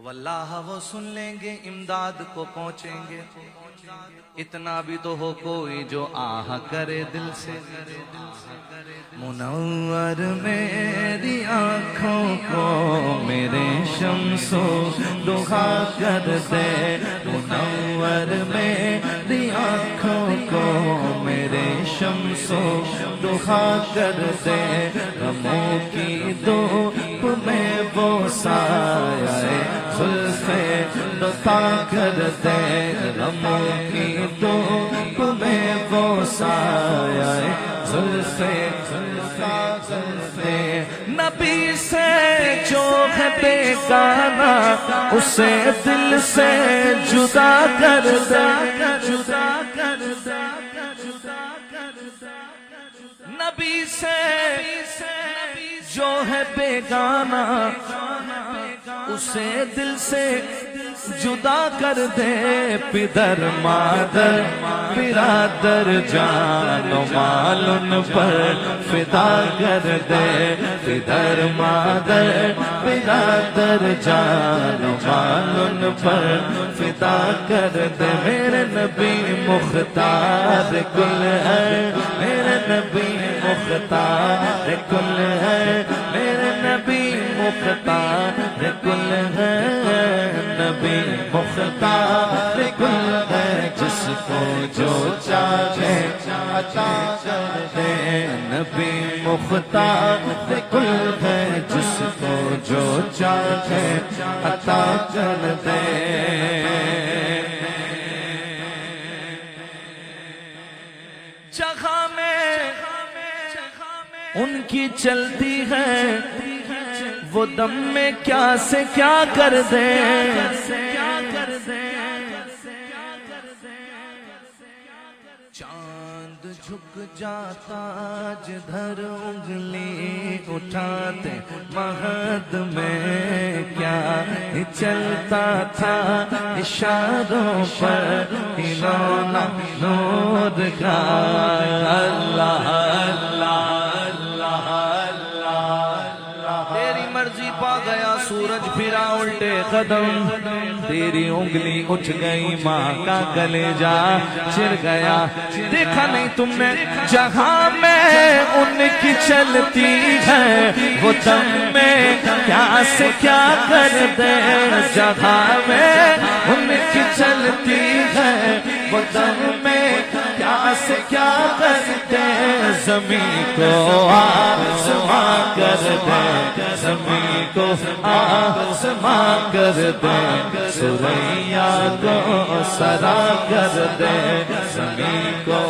واللہ وہ سن لیں گے، امداد کو پہنچیں گے۔ اتنا بھی تو ہو کوئی جو آہ کرے دل سے، منور میری آنکھوں کو میرے شمس و ضحا کر دے، منور میری آنکھوں کو میرے شمس و ضحا کر دے، غموں کی دھوپ میں وہ سایہ زلف لطا کر دے، غموں کی دھوپ میں وہ سایہ زلف لطا کر دے، نبی سے جو ہے بیگانہ اسے دل سے جدا کر دے، جدا کر دے، نبی سے جو ہے بیگانہ اسے دل سے جدا کر دے، پدر مادر برادر جان و مال ان پر فدا کر دے، پدر مادر برادر جان و مال ان پر فدا کر دے، میرے نبی مختار کل ہے، میرے نبی مختار کل ہے، میرے نبی مختار کل ہے، نبی مختار کل ہے، جس کو جو چاہے عطا کر دے، نبی مختار کل ہے، جس کو جو چاہے عطا کر دے۔ جگہ میں ان کی چلتی ہے وہ دم میں کیا سے کیا کر دے، چاند جھک جاتا جدھر انگلی اٹھاتے، مہد میں کیا چلتا تھا اشاروں پر ہلونا نور کا، اللہ اللہ اللہ اللہ، تیری مرضی پا گیا سورج پھرا الٹے قدم، تیری انگلی اٹھ گئی ماں کا کلیجہ چر گیا، دیکھا نہیں تم نے جہاں میں ان کی چلتی ہے وہ دم میں کیا سے کیا کر دے، جہاں میں ان کی چلتی ہے وہ دم میں کیا سے کیا کر دے، زمین کو آسمان کر دے، زمین کو آسمان کر دے، سریا کو سرا کر دے، زمین کو